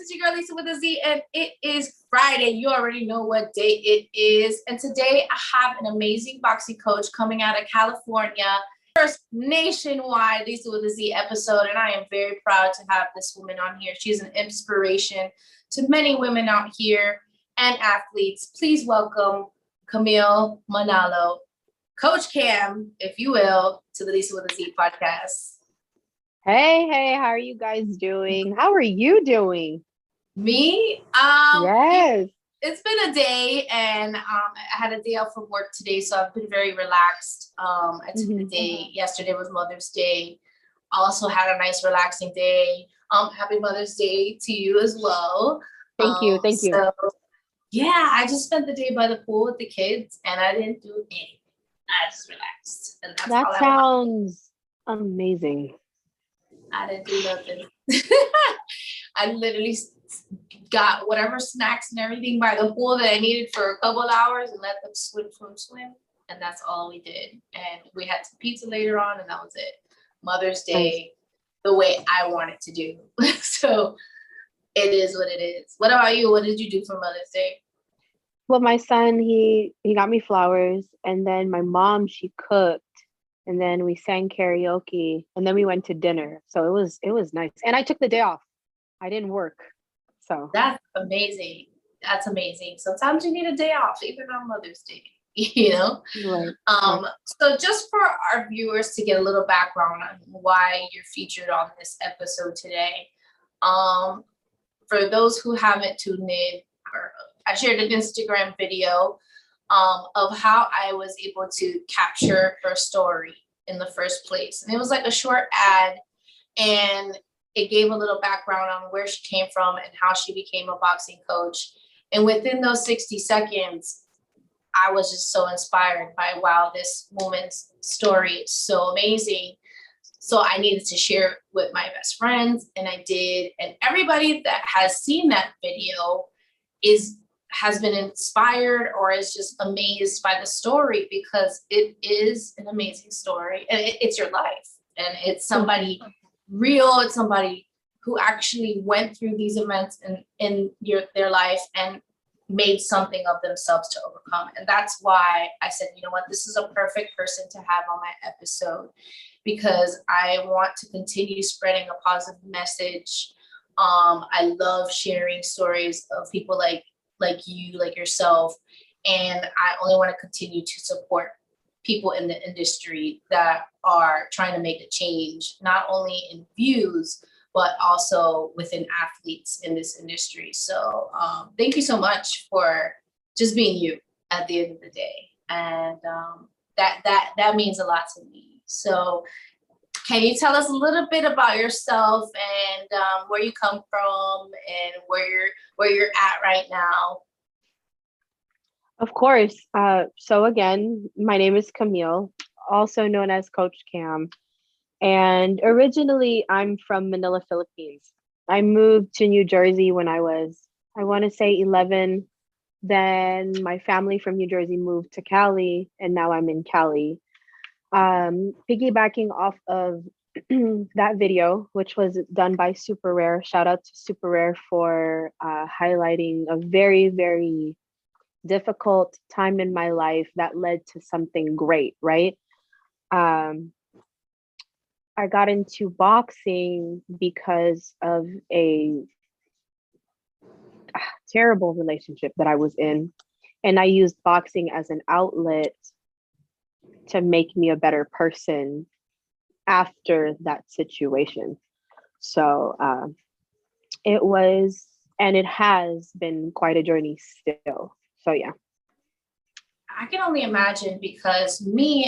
It's your girl Lisa with a Z, and it is Friday. You already know what day it is. And today I have an amazing boxing coach coming out of California. First nationwide Lisa with a Z episode, and I am very proud to have this woman on here. She's an inspiration to many women out here and athletes. Please welcome Kamille Manalo, Coach Kammm, if you will, to the Lisa with a Z podcast. Hey, how are you guys doing? How are you doing? Me? Yes. It's been a day, and I had a day off from work today, so I've been very relaxed. I took the day. Yesterday was Mother's Day. I also had a nice relaxing day. Happy Mother's Day to you as well. Thank you. So, yeah, I just spent the day by the pool with the kids, and I didn't do anything. I just relaxed, and that's That all sounds amazing. I didn't do nothing. I literally got whatever snacks and everything by the pool that I needed for a couple of hours and let them swim. And that's all we did. And we had some pizza later on, and that was it. Mother's Day, the way I wanted to do. So it is what it is. What about you? What did you do for Mother's Day? Well, my son, he got me flowers, and then my mom, she cooked. And then we sang karaoke, and then we went to dinner. So it was nice. And I took the day off. I didn't work. So that's amazing. That's amazing. Sometimes you need a day off, even on Mother's Day, you know? Right. So just for our viewers to get a little background on why you're featured on this episode today. For those who haven't tuned in, I shared an Instagram video of how I was able to capture her story in the first place. And it was like a short ad, and it gave a little background on where she came from and how she became a boxing coach. And within those 60 seconds, I was just so inspired by, wow, this woman's story is so amazing. So I needed to share it with my best friends, and I did. And everybody that has seen that video has been inspired or is just amazed by the story, because it is an amazing story, and it's your life, and it's somebody real. It's somebody who actually went through these events in their life and made something of themselves to overcome. And that's why I said, you know what, this is a perfect person to have on my episode, because I want to continue spreading a positive message. I love sharing stories of people like you, like yourself. And I only want to continue to support people in the industry that are trying to make a change, not only in views, but also within athletes in this industry. So thank you so much for just being you at the end of the day. And that means a lot to me. So can you tell us a little bit about yourself and where you come from and where you're at right now? Of course. So again, my name is Kamille, also known as Coach Kammm. And originally I'm from Manila, Philippines. I moved to New Jersey when I was, I want to say 11. Then my family from New Jersey moved to Cali, and now I'm in Cali. Piggybacking off of that video, which was done by Super Rare. Shout out to Super Rare for highlighting a very, very difficult time in my life that led to something great, right? I got into boxing because of a terrible relationship that I was in. And I used boxing as an outlet to make me a better person after that situation. So it was, and it has been quite a journey still. So yeah. I can only imagine, because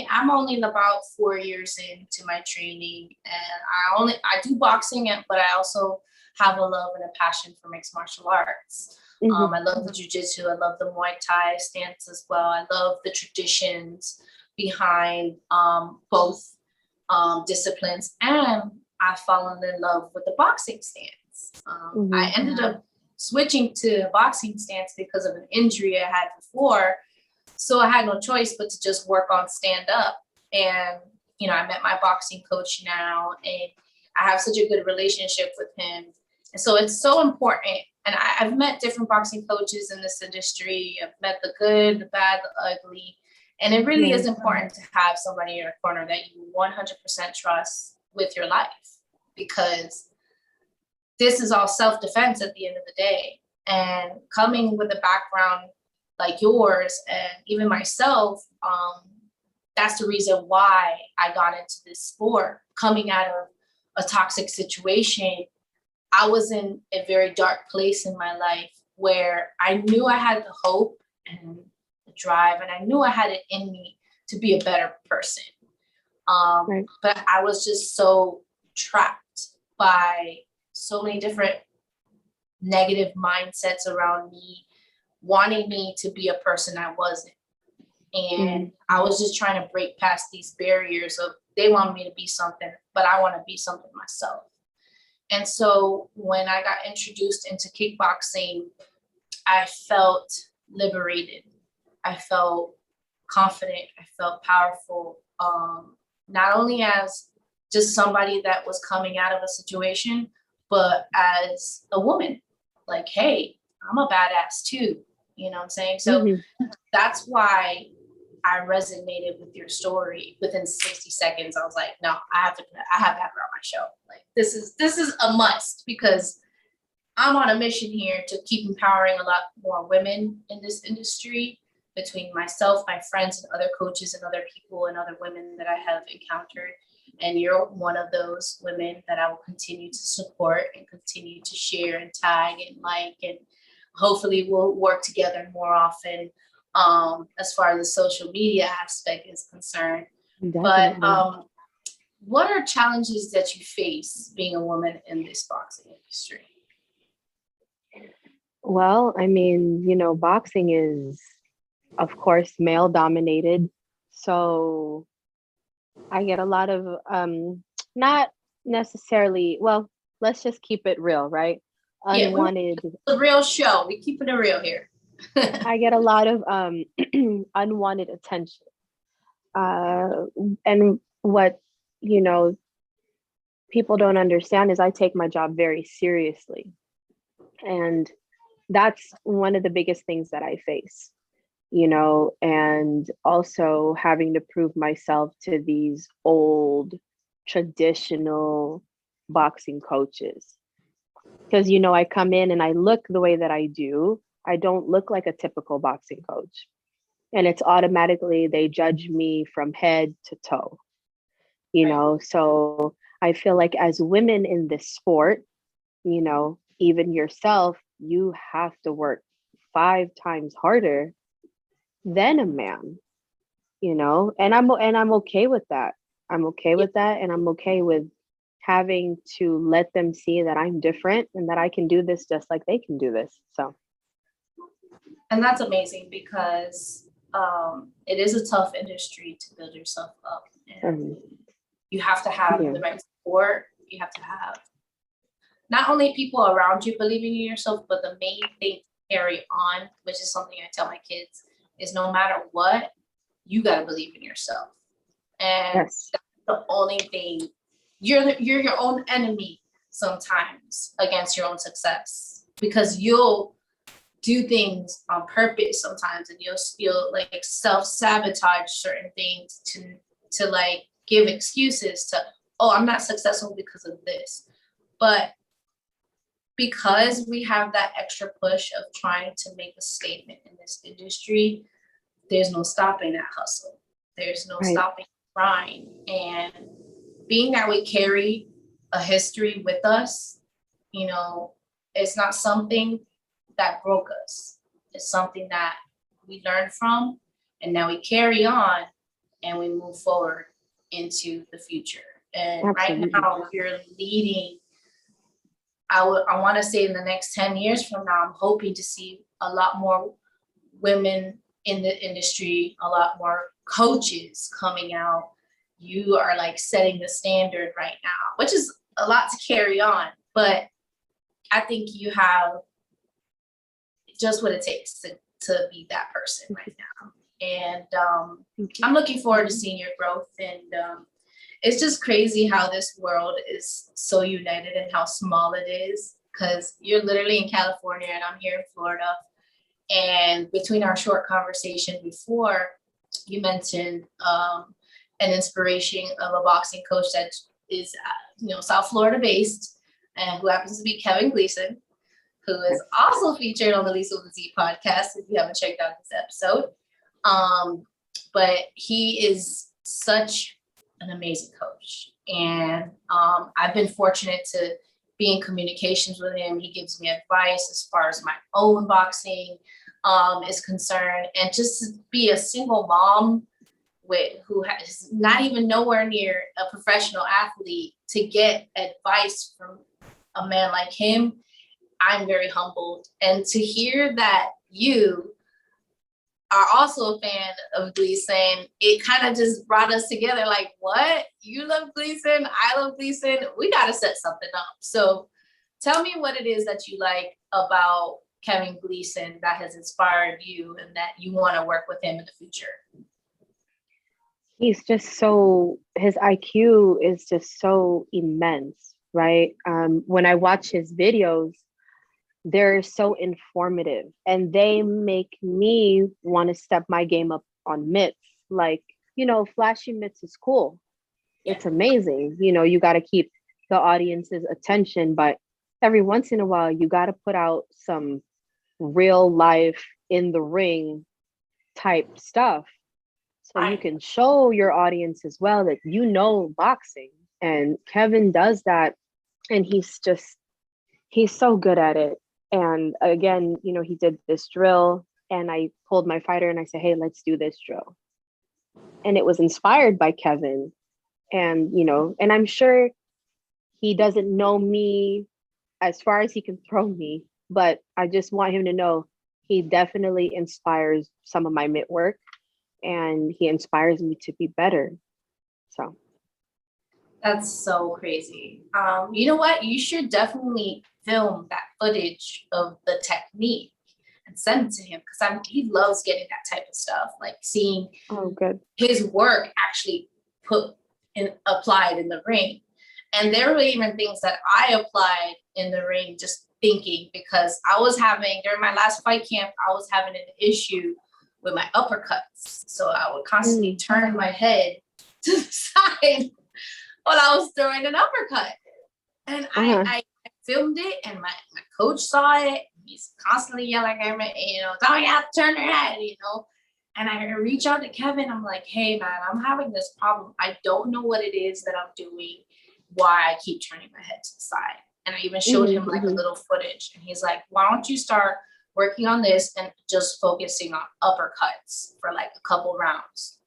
I'm only about 4 years into my training, and I do boxing, but I also have a love and a passion for mixed martial arts. I love the jiu-jitsu. I love the Muay Thai stance as well. I love the traditions behind both disciplines, and I've fallen in love with the boxing stance. I ended up switching to boxing stance because of an injury I had before. So I had no choice but to just work on stand up. And, I met my boxing coach now, and I have such a good relationship with him. And so it's so important. And I've met different boxing coaches in this industry. I've met the good, the bad, the ugly. And it really is important to have somebody in your corner that you 100% trust with your life, because this is all self-defense at the end of the day. And coming with a background like yours and even myself, that's the reason why I got into this sport. Coming out of a toxic situation, I was in a very dark place in my life where I knew I had the hope and the drive, and I knew I had it in me to be a better person. But I was just so trapped by so many different negative mindsets around me, wanting me to be a person I wasn't. And I was just trying to break past these barriers of, they want me to be something, but I want to be something myself. And so when I got introduced into kickboxing, I felt liberated. I felt confident. I felt powerful. Not only as just somebody that was coming out of a situation, but as a woman. Like, hey, I'm a badass too. You know what I'm saying? So that's why I resonated with your story. Within 60 seconds, I was like, no, I have to have her on my show. Like, this is a must, because I'm on a mission here to keep empowering a lot more women in this industry, between myself, my friends, and other coaches and other people and other women that I have encountered. And you're one of those women that I will continue to support and continue to share and tag and like, and hopefully we'll work together more often as far as the social media aspect is concerned. Definitely. But what are challenges that you face being a woman in this boxing industry? Well, I mean, you know, boxing is, of course, male dominated. So I get a lot of, not necessarily, well, let's just keep it real, right? Unwanted. Yeah, the real show. We keep it real here. I get a lot of unwanted attention. And what, you know, people don't understand is I take my job very seriously. And that's one of the biggest things that I face, you know, and also having to prove myself to these old traditional boxing coaches. Because, you know, I come in and I look the way that I do. I don't look like a typical boxing coach. And it's automatically, they judge me from head to toe, you know. So I feel like as women in this sport, you know, even yourself, you have to work 5 times harder than a man, you know. And I'm okay with that. I'm okay with that. And I'm okay with having to let them see that I'm different and that I can do this just like they can do this. So. And that's amazing, because it is a tough industry to build yourself up. And you have to have the right support. You have to have not only people around you believing in yourself, but the main thing to carry on, which is something I tell my kids, is no matter what, you got to believe in yourself. And that's the only thing. You're your own enemy sometimes against your own success, because you'll do things on purpose sometimes, and you'll feel like self-sabotage certain things to like give excuses to, oh, I'm not successful because of this. But because we have that extra push of trying to make a statement in this industry, there's no stopping that hustle. There's no stopping trying. And being that we carry a history with us, you know, it's not something that broke us. It's something that we learned from, and now we carry on and we move forward into the future. And right now you're leading. I want to say in the next 10 years from now, I'm hoping to see a lot more women in the industry, a lot more coaches coming out. You are like setting the standard right now, which is a lot to carry on, but I think you have just what it takes to be that person right now. And I'm looking forward to seeing your growth. And it's just crazy how this world is so united and how small it is. because you're literally in California and I'm here in Florida. And between our short conversation before, you mentioned an inspiration of a boxing coach that is, South Florida based, and who happens to be Kevin Gleason, who is also featured on the Liza with a Z podcast, if you haven't checked out this episode. But he is such an amazing coach. And I've been fortunate to be in communications with him. He gives me advice as far as my own boxing is concerned, and just to be a single mom who has not even nowhere near a professional athlete, to get advice from a man like him, I'm very humbled. And to hear that you are also a fan of Gleason, it kind of just brought us together. Like, what? You love Gleason, I love Gleason, we got to set something up. So tell me what it is that you like about Kevin Gleason that has inspired you and that you want to work with him in the future. He's just so, his IQ is just so immense, right? When I watch his videos, they're so informative and they make me want to step my game up on mitts. Like, flashy mitts is cool. It's amazing. You got to keep the audience's attention, but every once in a while, you got to put out some real life in the ring type stuff. So you can show your audience as well that boxing. And Kevin does that. And he's so good at it. And again, he did this drill, and I pulled my fighter and I said, hey, let's do this drill. And it was inspired by Kevin. And, and I'm sure he doesn't know me as far as he can throw me, but I just want him to know he definitely inspires some of my mitt work, and he inspires me to be better. So. That's so crazy. You know what? You should definitely film that footage of the technique and send it to him, because he loves getting that type of stuff, like seeing his work actually applied in the ring. And there were even things that I applied in the ring, just thinking, because during my last fight camp, I was having an issue with my uppercuts. So I would constantly turn my head to the side while I was throwing an uppercut. And I filmed it, and my coach saw it. He's constantly yelling at me, don't you have to turn your head, And I reach out to Kevin. I'm like, hey, man, I'm having this problem. I don't know what it is that I'm doing, why I keep turning my head to the side. And I even showed him like a little footage. And he's like, why don't you start working on this and just focusing on uppercuts for like a couple rounds,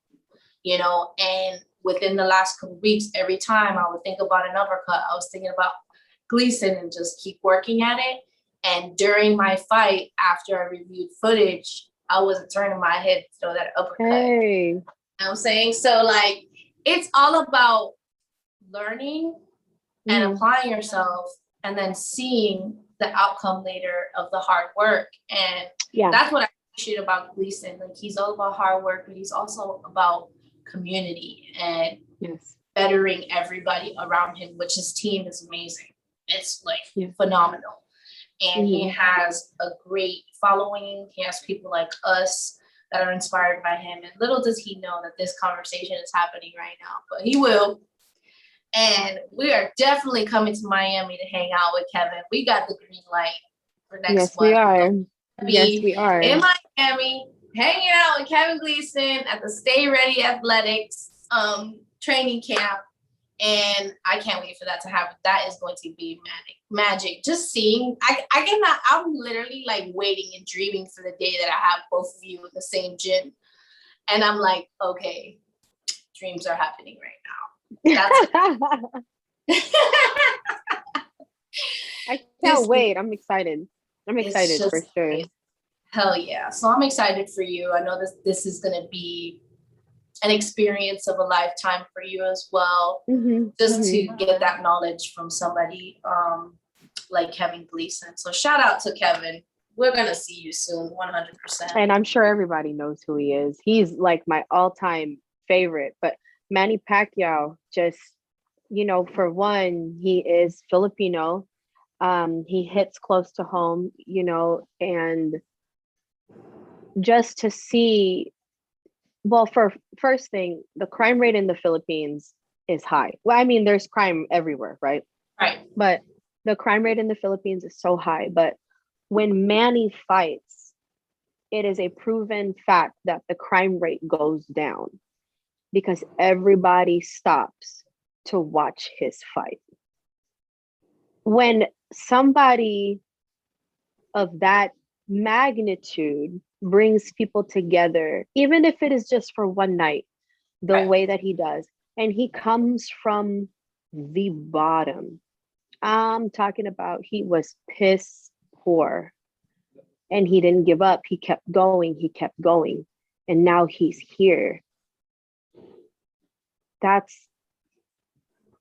And within the last couple weeks, every time I would think about an uppercut, I was thinking about Gleason and just keep working at it. And during my fight, after I reviewed footage, I wasn't turning my head to throw that uppercut. Hey. You know what I'm saying? So like, it's all about learning and applying yourself, and then seeing the outcome later of the hard work. And that's what I appreciate about Gleason. Like, he's all about hard work, but he's also about community and bettering everybody around him, which his team is amazing. It's like phenomenal. And he has a great following. He has people like us that are inspired by him. And little does he know that this conversation is happening right now, but he will. And we are definitely coming to Miami to hang out with Kevin. We got the green light for next month. Yes, we are. In Miami, hanging out with Kevin Gleason at the Stay Ready Athletics training camp. And I can't wait for that to happen. That is going to be magic. Just seeing, I'm literally like waiting and dreaming for the day that I have both of you in the same gym. And I'm like, okay, dreams are happening right now. I can't wait. I'm excited. I'm excited for sure. Hell yeah. So I'm excited for you. I know this is going to be an experience of a lifetime for you as well. To get that knowledge from somebody like Kevin Gleason. So shout out to Kevin. We're going to see you soon, 100%. And I'm sure everybody knows who he is. He's like my all-time favorite. But Manny Pacquiao, just, for one, he is Filipino. He hits close to home, you know, and just to see, well, for first thing, the crime rate in the Philippines is high. Well, I mean, there's crime everywhere, right? Right. But the crime rate in the Philippines is so high. But when Manny fights, it is a proven fact that the crime rate goes down because everybody stops to watch his fight. When somebody of that magnitude brings people together, even if it is just for one night, the Right. way that he does, and he comes from the bottom. I'm talking about he was piss poor and he didn't give up. He kept going, he kept going, and now he's here. That's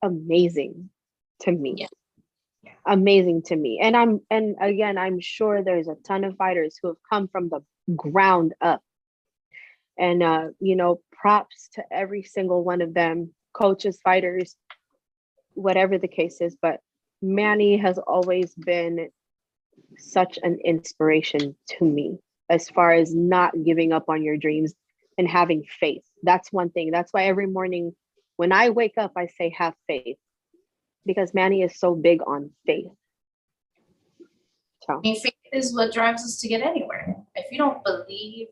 amazing to me. Yeah. Amazing to me. And again, I'm sure there's a ton of fighters who have come from the ground up. And you know, props to every single one of them, coaches, fighters, whatever the case is. But Manny has always been such an inspiration to me as far as not giving up on your dreams and having faith. That's one thing. That's why every morning when I wake up, I say, have faith, because Manny is so big on faith. So, I mean, faith is what drives us to get anywhere. If you don't believe,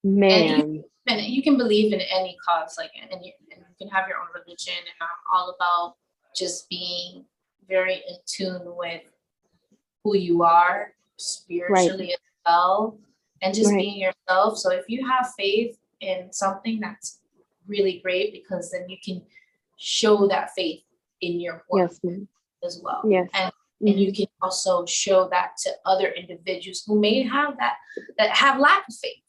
man, and you can believe in any cause, like, and you can have your own religion, and I'm all about just being very in tune with who you are spiritually as well, and just being yourself. So if you have faith in something, that's really great, because then you can show that faith in your work as well. Yes. And you can also show that to other individuals who may have that have lack of faith,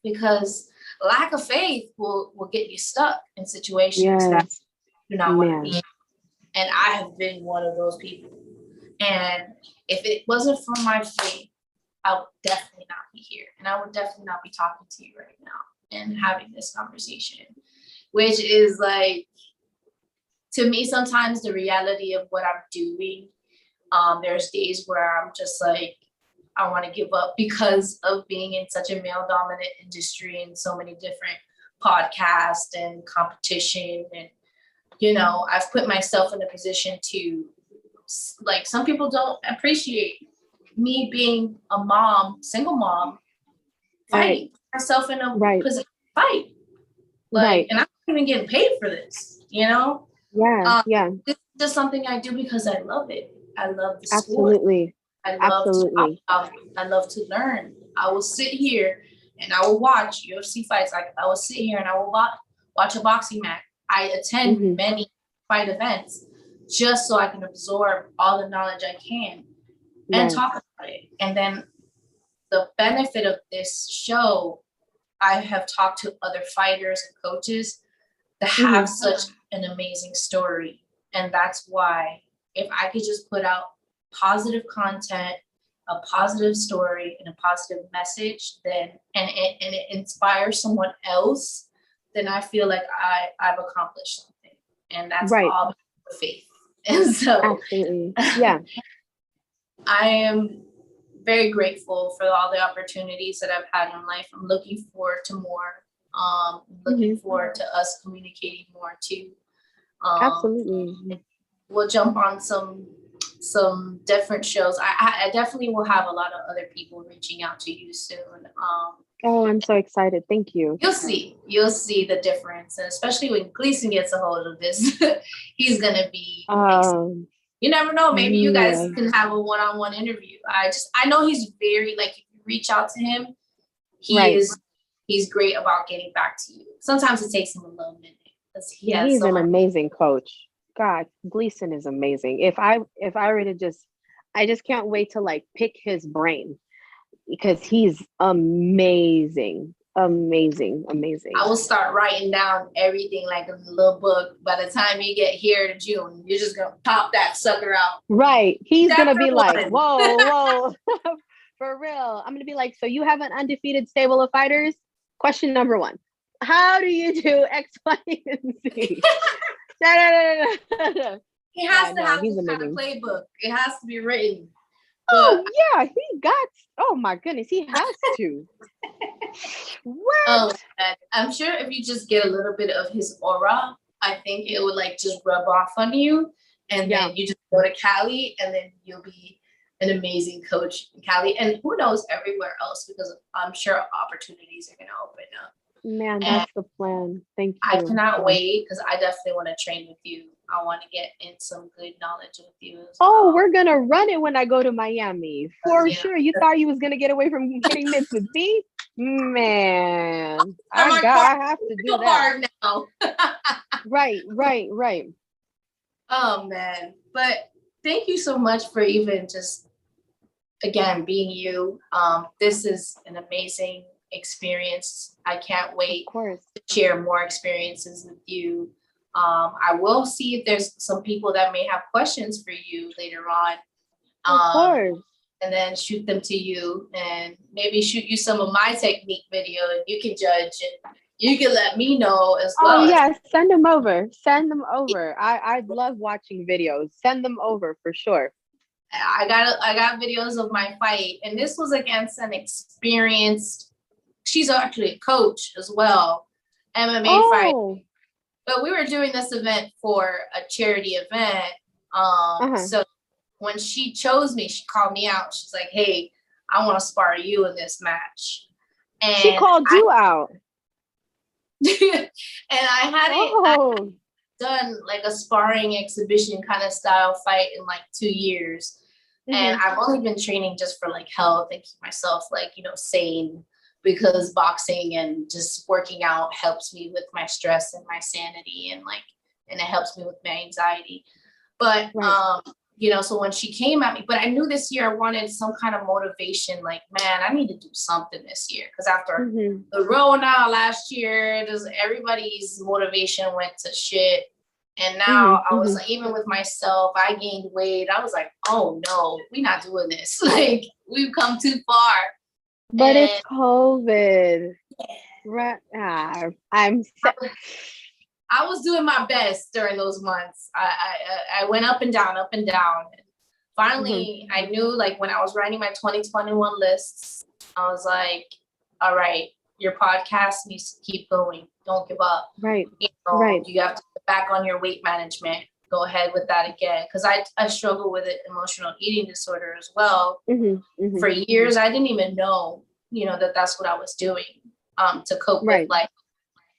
because lack of faith will get you stuck in situations that you do not want to be in. And I have been one of those people. And if it wasn't for my faith, I would definitely not be here. And I would definitely not be talking to you right now and having this conversation, which is like, to me, sometimes the reality of what I'm doing. There's days where I'm just like, I want to give up because of being in such a male dominant industry and so many different podcasts and competition. And, you know, I've put myself in a position to, like, some people don't appreciate me being a mom, single mom, fighting myself in a position to fight. Like, and I'm not even getting paid for this, you know? This is just something I do because I love it. I love the sport. I love to talk about it. I love to learn. I will sit here and I will watch UFC fights. I will sit here and I will watch a boxing match. I attend many fight events just so I can absorb all the knowledge I can and talk about it. And then the benefit of this show, I have talked to other fighters and coaches that have such an amazing story. And that's why, if I could just put out positive content, a positive story, and a positive message, then and it inspires someone else, then I feel like I've accomplished something. And that's all about faith. And so I am very grateful for all the opportunities that I've had in life. I'm looking forward to more. Looking forward to us communicating more too. We'll jump on some different shows. I definitely will have a lot of other people reaching out to you soon. I'm so excited. Thank you. You'll see the difference, and especially when Gleason gets a hold of this, he's gonna be. You never know. Maybe you guys can have a one-on-one interview. I know he's very, like, if you reach out to him, he's great about getting back to you. Sometimes it takes him a little minute because he's an amazing coach. God, Gleason is amazing. If I were to I just can't wait to, like, pick his brain, because he's amazing. I will start writing down everything like a little book. By the time you get here to June, you're just gonna pop that sucker out. Right. He's gonna be like, whoa. For real. I'm gonna be like, so you have an undefeated stable of fighters? Question number 1. How do you do X, Y, and Z? No. He Yeah, has to no, have he's this kind of amazing. playbook. It has to be written. Oh But yeah, he got. Oh my goodness, he has to. What? and I'm sure if you just get a little bit of his aura, I think it would like just rub off on you. And Yeah, then you just go to Cali and then you'll be an amazing coach in Cali. And who knows everywhere else, because I'm sure opportunities are gonna open up. man, And that's the plan. Thank I you. cannot wait because I definitely want to train with you. I want to get in some good knowledge with you as Oh, well. we're gonna run it when I go to Miami for You know, sure. You thought you was gonna get away from hitting mitts with me, man. I'm my part, I have to do your that. part now. Right, right, right. Oh man. But thank you so much for even just again being you. This is an amazing experience. I can't Of wait course, to share more experiences with you. I will see if there's some people that may have questions for you later on. of Um, course. and then shoot them to you and maybe shoot you some of my technique video and you can judge and you can let me know as Oh well. yeah, send them over. Send them over. I love watching videos. Send them over for sure. I got videos of my fight, and this was against an experienced. She's actually a coach as well, MMA fight. Oh, But we were doing this event for a charity event. uh-huh. So when she chose me, she called me out. She's like, "Hey, I want to spar you in this match," She and called I you out. and I hadn't Oh, done like a sparring exhibition kind of style fight in like 2 years. And hmm, I've only been training just for like health and keep myself like, sane because boxing and just working out helps me with my stress and my sanity and it helps me with my anxiety. But right. so when she came at me, but I knew this year I wanted some kind of motivation, like, man, I need to do something this year. Cause after Hmm. the Rona last year, just everybody's motivation went to shit. And Hmm. now I was Hmm. like, even with myself, I gained weight. I was like, oh no, we're not doing this. Like we've come too far. But it's And COVID. Right. I'm I was doing my best during those months. I went up and down, up and down. mhm. Finally, I knew like when I was writing my 2021 lists, I was like, all right, your podcast needs to keep going. Don't give up. Right. Right. You have to get back on your weight management. Go ahead with that again. Because I struggle with an emotional eating disorder as well. Hmm. Hmm. For years, I didn't even know, that that's what I was doing to cope with Right. like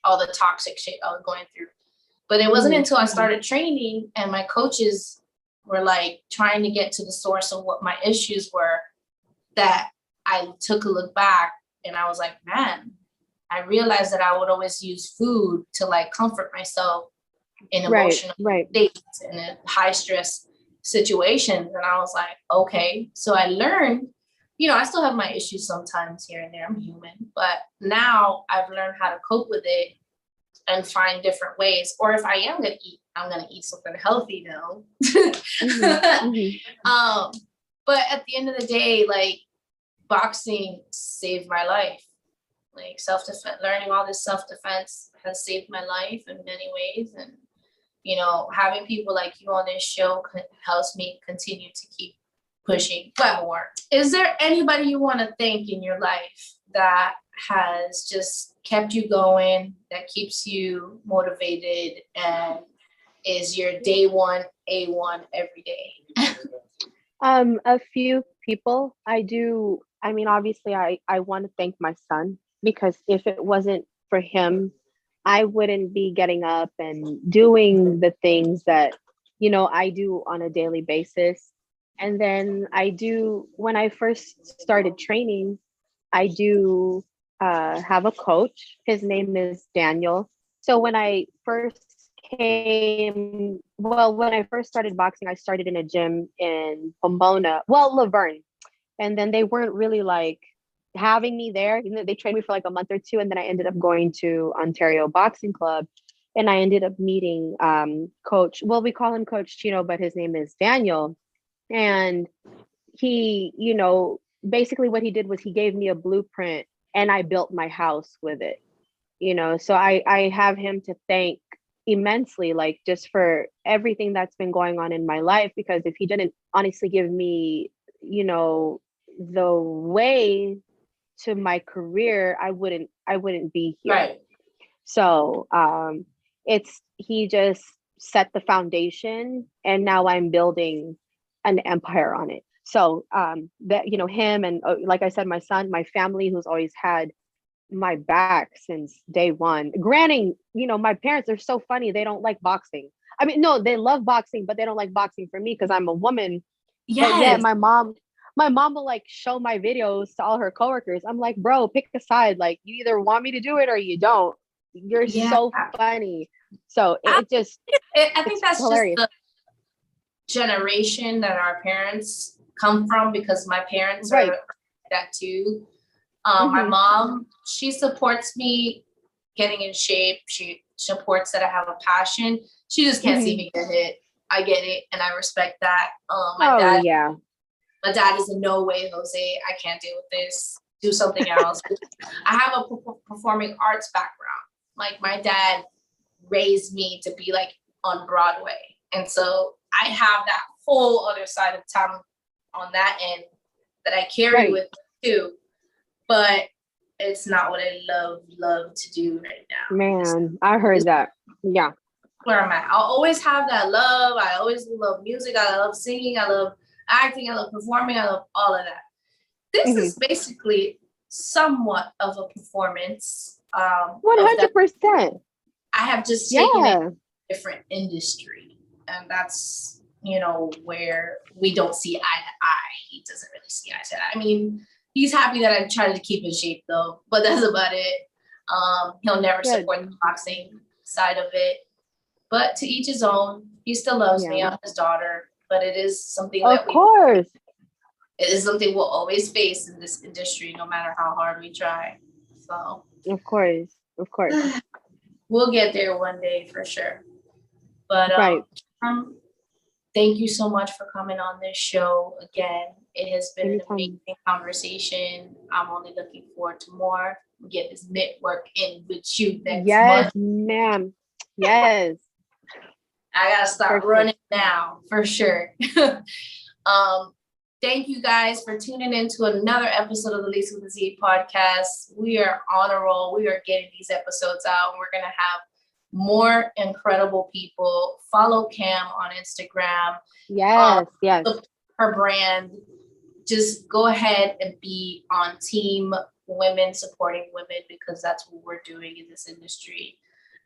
all the toxic shit I was going through. But it wasn't Hmm. until I started training and my coaches were like trying to get to the source of what my issues were that I took a look back and I was like, man, I realized that I would always use food to like comfort myself in Right. emotional Right. states and in high stress situations. And I was like, okay. So I learned, I still have my issues sometimes here and there. I'm human, but now I've learned how to cope with it and find different ways. Or if I am gonna eat, I'm gonna eat something healthy now. Hmm. Hmm. But at the end of the day, like boxing saved my life. Like self-defense, learning all this self-defense has saved my life in many ways. And having people like you on this show helps me continue to keep pushing. But more. Is there anybody you want to thank in your life that has just kept you going, that keeps you motivated, and is your day one A1 every day? A few people. I mean, obviously I want to thank my son because if it wasn't for him, I wouldn't be getting up and doing the things that, I do on a daily basis. And then when I first started training, I do have a coach. His name is Daniel. So when I first started boxing, I started in a gym in Pomona, well, Laverne. And then they weren't really like having me there. They trained me for like a month or two. And then I ended up going to Ontario Boxing Club. And I ended up meeting Coach, well, we call him Coach Chino, but his name is Daniel. And he, basically what he did was he gave me a blueprint and I built my house with it. So I have him to thank, immensely, like just for everything that's been going on in my life, because if he didn't honestly give me, you know, the way to my career, I wouldn't be here. Right. So it's he just set the foundation, and now I'm building an empire on it. So that, you know, him and like I said, my son, my family, who's always had my back since day one. Granting, you know, my parents are so funny. They don't like boxing. I mean, no, they love boxing, but they don't like boxing for me because I'm a woman. But yet Yes. my mom will like show my videos to all her coworkers. I'm like, bro, pick a side. Like, you either want me to do it or you don't. You're Yeah. so funny. So I, it just, I think it's that's just hilarious. the generation that our parents come from, because my parents are Right. like that too. My Hmm. mom, she supports me getting in shape. She supports that I have a passion. She just can't see Hmm. me get hit. I get it, and I respect that. Oh yeah. My dad is in no way, Jose, I can't deal with this. Do something else. I have a performing arts background. Like, my dad raised me to be like on Broadway, and so I have that whole other side of town on that end that I carry Right. with me too. But it's not what I love to do right now. Man, I heard that. Yeah. Where I'm at. I'll always have that love. I always love music. I love singing. I love acting. I love performing. I love all of that. This Hmm. is basically somewhat of a performance of that. 100%. I have just taken it Yeah. to a different industry. And that's, where we don't see eye to eye. He doesn't really see eye to eye. I mean, he's happy that I try to keep in shape though, but that's about it. He'll never Good. support the boxing side of it. But to each his own. He still loves Yeah. me. I'm his daughter. But it is something Of course. it is something we'll always face in this industry, no matter how hard we try. So Of course. Of course. we'll get there one day for sure. But Right. thank you so much for coming on this show again. It has been an Anytime. amazing conversation. I'm only looking forward to more. We get this network in with you next Yes, month. ma'am. Yes. I gotta start For sure. running now for sure. Thank you guys for tuning in to another episode of the Liza with a Z podcast. We are on a roll. We are getting these episodes out, and we're gonna have more incredible people. Follow Kammmm on Instagram. Yes. Yes. Her brand. Just go ahead and be on team women supporting women, because that's what we're doing in this industry.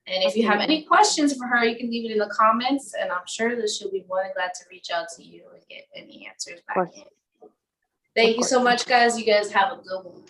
And if you have any questions for her, you can leave it in the comments, and I'm sure that she'll be more than glad to reach out to you and get any answers back in. Thank you so much, guys. You guys have a good one.